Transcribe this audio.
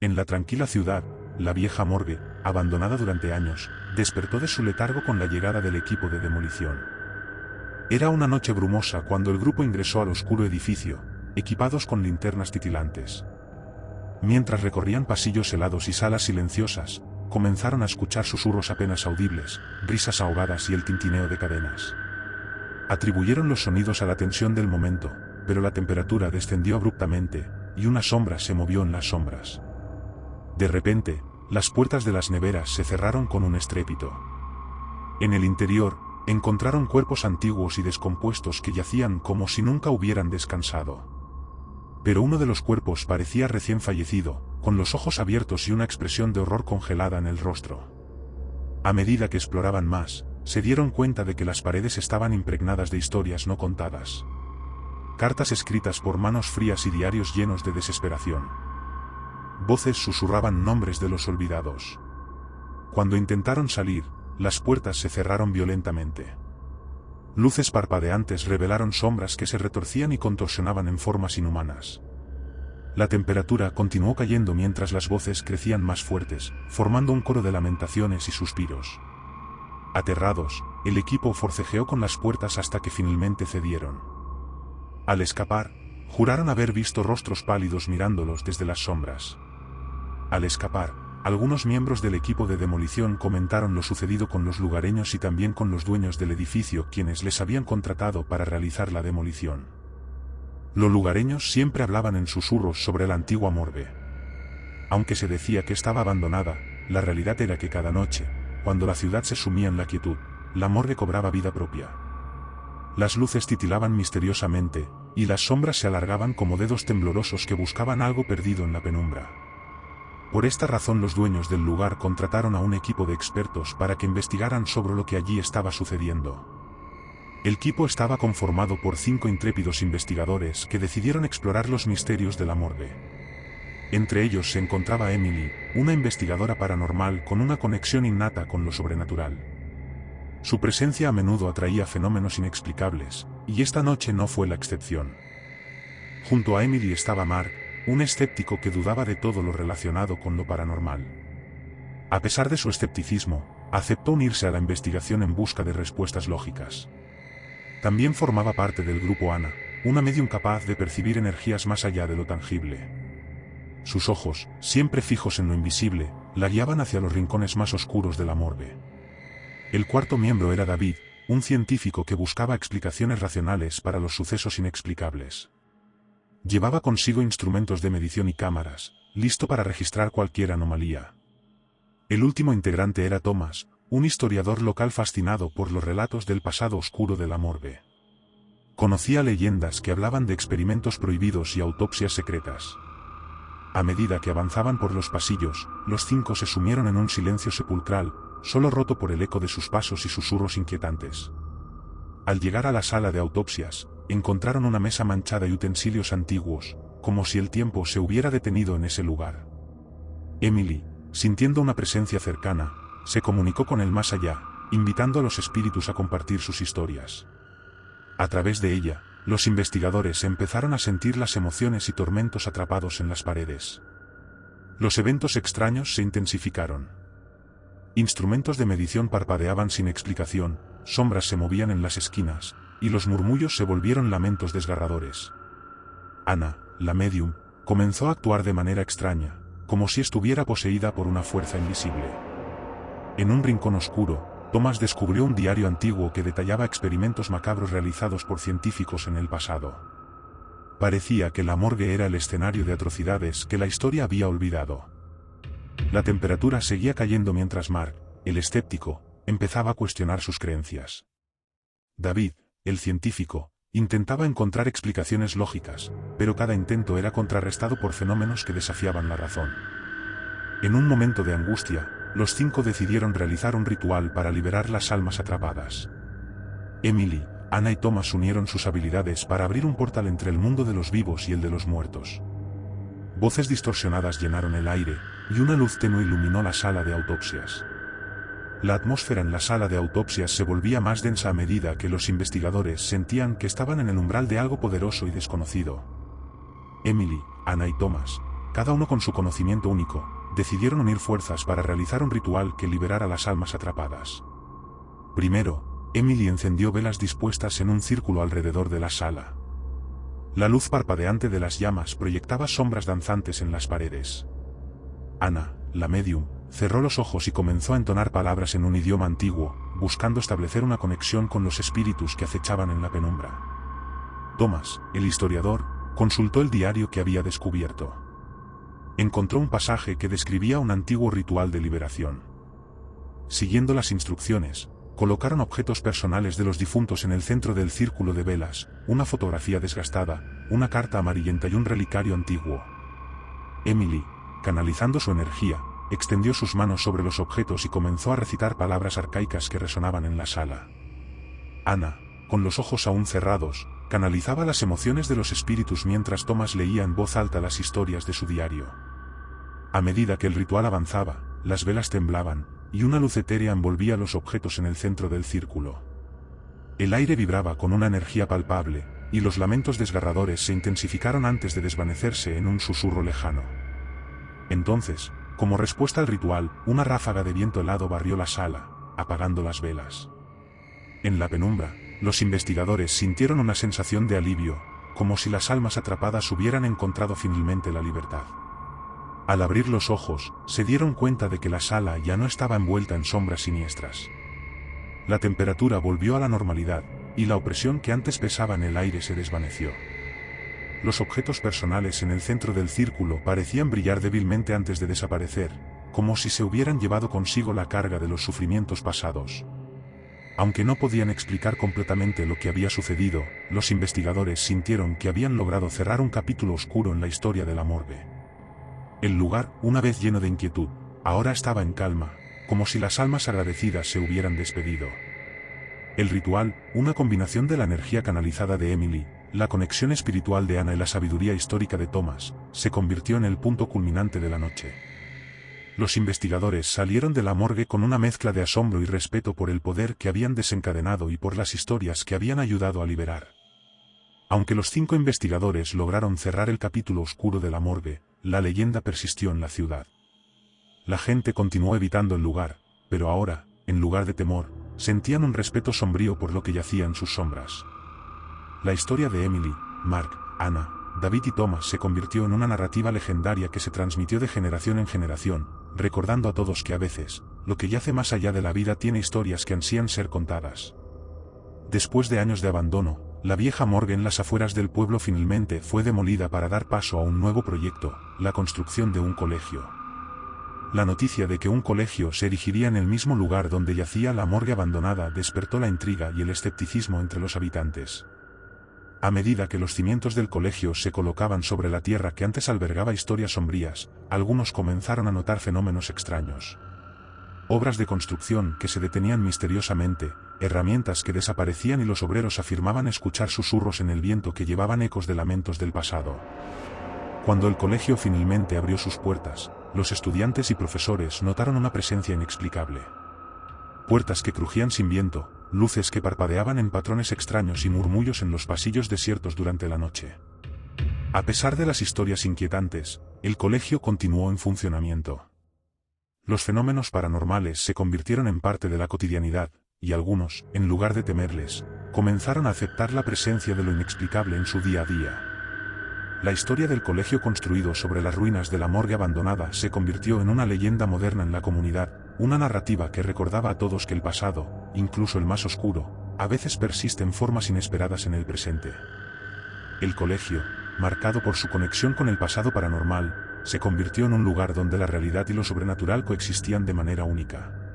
En la tranquila ciudad, la vieja morgue, abandonada durante años, despertó de su letargo con la llegada del equipo de demolición. Era una noche brumosa cuando el grupo ingresó al oscuro edificio, equipados con linternas titilantes. Mientras recorrían pasillos helados y salas silenciosas, comenzaron a escuchar susurros apenas audibles, risas ahogadas y el tintineo de cadenas. Atribuyeron los sonidos a la tensión del momento, pero la temperatura descendió abruptamente, y una sombra se movió en las sombras. De repente, las puertas de las neveras se cerraron con un estrépito. En el interior, encontraron cuerpos antiguos y descompuestos que yacían como si nunca hubieran descansado. Pero uno de los cuerpos parecía recién fallecido, con los ojos abiertos y una expresión de horror congelada en el rostro. A medida que exploraban más, se dieron cuenta de que las paredes estaban impregnadas de historias no contadas. Cartas escritas por manos frías y diarios llenos de desesperación. Voces susurraban nombres de los olvidados. Cuando intentaron salir, las puertas se cerraron violentamente. Luces parpadeantes revelaron sombras que se retorcían y contorsionaban en formas inhumanas. La temperatura continuó cayendo mientras las voces crecían más fuertes, formando un coro de lamentaciones y suspiros. Aterrados, el equipo forcejeó con las puertas hasta que finalmente cedieron. Al escapar, juraron haber visto rostros pálidos mirándolos desde las sombras. Al escapar, algunos miembros del equipo de demolición comentaron lo sucedido con los lugareños y también con los dueños del edificio quienes les habían contratado para realizar la demolición. Los lugareños siempre hablaban en susurros sobre la antigua morgue. Aunque se decía que estaba abandonada, la realidad era que cada noche, cuando la ciudad se sumía en la quietud, la morgue cobraba vida propia. Las luces titilaban misteriosamente, y las sombras se alargaban como dedos temblorosos que buscaban algo perdido en la penumbra. Por esta razón los dueños del lugar contrataron a un equipo de expertos para que investigaran sobre lo que allí estaba sucediendo. El equipo estaba conformado por 5 intrépidos investigadores que decidieron explorar los misterios de la morgue. Entre ellos se encontraba Emily, una investigadora paranormal con una conexión innata con lo sobrenatural. Su presencia a menudo atraía fenómenos inexplicables, y esta noche no fue la excepción. Junto a Emily estaba Mark, un escéptico que dudaba de todo lo relacionado con lo paranormal. A pesar de su escepticismo, aceptó unirse a la investigación en busca de respuestas lógicas. También formaba parte del grupo Anna, una medium capaz de percibir energías más allá de lo tangible. Sus ojos, siempre fijos en lo invisible, la guiaban hacia los rincones más oscuros de la morgue. El cuarto miembro era David, un científico que buscaba explicaciones racionales para los sucesos inexplicables. Llevaba consigo instrumentos de medición y cámaras, listo para registrar cualquier anomalía. El último integrante era Thomas, un historiador local fascinado por los relatos del pasado oscuro de la morgue. Conocía leyendas que hablaban de experimentos prohibidos y autopsias secretas. A medida que avanzaban por los pasillos, los 5 se sumieron en un silencio sepulcral, solo roto por el eco de sus pasos y susurros inquietantes. Al llegar a la sala de autopsias, encontraron una mesa manchada y utensilios antiguos, como si el tiempo se hubiera detenido en ese lugar. Emily, sintiendo una presencia cercana, se comunicó con el más allá, invitando a los espíritus a compartir sus historias. A través de ella, los investigadores empezaron a sentir las emociones y tormentos atrapados en las paredes. Los eventos extraños se intensificaron. Instrumentos de medición parpadeaban sin explicación, sombras se movían en las esquinas, y los murmullos se volvieron lamentos desgarradores. Anna, la medium, comenzó a actuar de manera extraña, como si estuviera poseída por una fuerza invisible. En un rincón oscuro, Thomas descubrió un diario antiguo que detallaba experimentos macabros realizados por científicos en el pasado. Parecía que la morgue era el escenario de atrocidades que la historia había olvidado. La temperatura seguía cayendo mientras Mark, el escéptico, empezaba a cuestionar sus creencias. David, el científico, intentaba encontrar explicaciones lógicas, pero cada intento era contrarrestado por fenómenos que desafiaban la razón. En un momento de angustia, los 5 decidieron realizar un ritual para liberar las almas atrapadas. Emily, Anna y Thomas unieron sus habilidades para abrir un portal entre el mundo de los vivos y el de los muertos. Voces distorsionadas llenaron el aire, y una luz tenue iluminó la sala de autopsias. La atmósfera en la sala de autopsias se volvía más densa a medida que los investigadores sentían que estaban en el umbral de algo poderoso y desconocido. Emily, Anna y Thomas, cada uno con su conocimiento único, decidieron unir fuerzas para realizar un ritual que liberara las almas atrapadas. Primero, Emily encendió velas dispuestas en un círculo alrededor de la sala. La luz parpadeante de las llamas proyectaba sombras danzantes en las paredes. Ana, la medium, cerró los ojos y comenzó a entonar palabras en un idioma antiguo, buscando establecer una conexión con los espíritus que acechaban en la penumbra. Thomas, el historiador, consultó el diario que había descubierto. Encontró un pasaje que describía un antiguo ritual de liberación. Siguiendo las instrucciones, colocaron objetos personales de los difuntos en el centro del círculo de velas, una fotografía desgastada, una carta amarillenta y un relicario antiguo. Emily, canalizando su energía, extendió sus manos sobre los objetos y comenzó a recitar palabras arcaicas que resonaban en la sala. Ana, con los ojos aún cerrados, canalizaba las emociones de los espíritus mientras Thomas leía en voz alta las historias de su diario. A medida que el ritual avanzaba, las velas temblaban, y una luz etérea envolvía los objetos en el centro del círculo. El aire vibraba con una energía palpable, y los lamentos desgarradores se intensificaron antes de desvanecerse en un susurro lejano. Entonces, como respuesta al ritual, una ráfaga de viento helado barrió la sala, apagando las velas. En la penumbra, los investigadores sintieron una sensación de alivio, como si las almas atrapadas hubieran encontrado finalmente la libertad. Al abrir los ojos, se dieron cuenta de que la sala ya no estaba envuelta en sombras siniestras. La temperatura volvió a la normalidad, y la opresión que antes pesaba en el aire se desvaneció. Los objetos personales en el centro del círculo parecían brillar débilmente antes de desaparecer, como si se hubieran llevado consigo la carga de los sufrimientos pasados. Aunque no podían explicar completamente lo que había sucedido, los investigadores sintieron que habían logrado cerrar un capítulo oscuro en la historia de la morgue. El lugar, una vez lleno de inquietud, ahora estaba en calma, como si las almas agradecidas se hubieran despedido. El ritual, una combinación de la energía canalizada de Emily, la conexión espiritual de Ana y la sabiduría histórica de Thomas, se convirtió en el punto culminante de la noche. Los investigadores salieron de la morgue con una mezcla de asombro y respeto por el poder que habían desencadenado y por las historias que habían ayudado a liberar. Aunque los 5 investigadores lograron cerrar el capítulo oscuro de la morgue, la leyenda persistió en la ciudad. La gente continuó evitando el lugar, pero ahora, en lugar de temor, sentían un respeto sombrío por lo que yacía en sus sombras. La historia de Emily, Mark, Ana, David y Thomas se convirtió en una narrativa legendaria que se transmitió de generación en generación, recordando a todos que a veces, lo que yace más allá de la vida tiene historias que ansían ser contadas. Después de años de abandono, la vieja morgue en las afueras del pueblo finalmente fue demolida para dar paso a un nuevo proyecto, la construcción de un colegio. La noticia de que un colegio se erigiría en el mismo lugar donde yacía la morgue abandonada despertó la intriga y el escepticismo entre los habitantes. A medida que los cimientos del colegio se colocaban sobre la tierra que antes albergaba historias sombrías, algunos comenzaron a notar fenómenos extraños. Obras de construcción que se detenían misteriosamente, herramientas que desaparecían y los obreros afirmaban escuchar susurros en el viento que llevaban ecos de lamentos del pasado. Cuando el colegio finalmente abrió sus puertas, los estudiantes y profesores notaron una presencia inexplicable. Puertas que crujían sin viento, luces que parpadeaban en patrones extraños y murmullos en los pasillos desiertos durante la noche. A pesar de las historias inquietantes, el colegio continuó en funcionamiento. Los fenómenos paranormales se convirtieron en parte de la cotidianidad, y algunos, en lugar de temerles, comenzaron a aceptar la presencia de lo inexplicable en su día a día. La historia del colegio construido sobre las ruinas de la morgue abandonada se convirtió en una leyenda moderna en la comunidad, una narrativa que recordaba a todos que el pasado, incluso el más oscuro, a veces persiste en formas inesperadas en el presente. El colegio, marcado por su conexión con el pasado paranormal, se convirtió en un lugar donde la realidad y lo sobrenatural coexistían de manera única.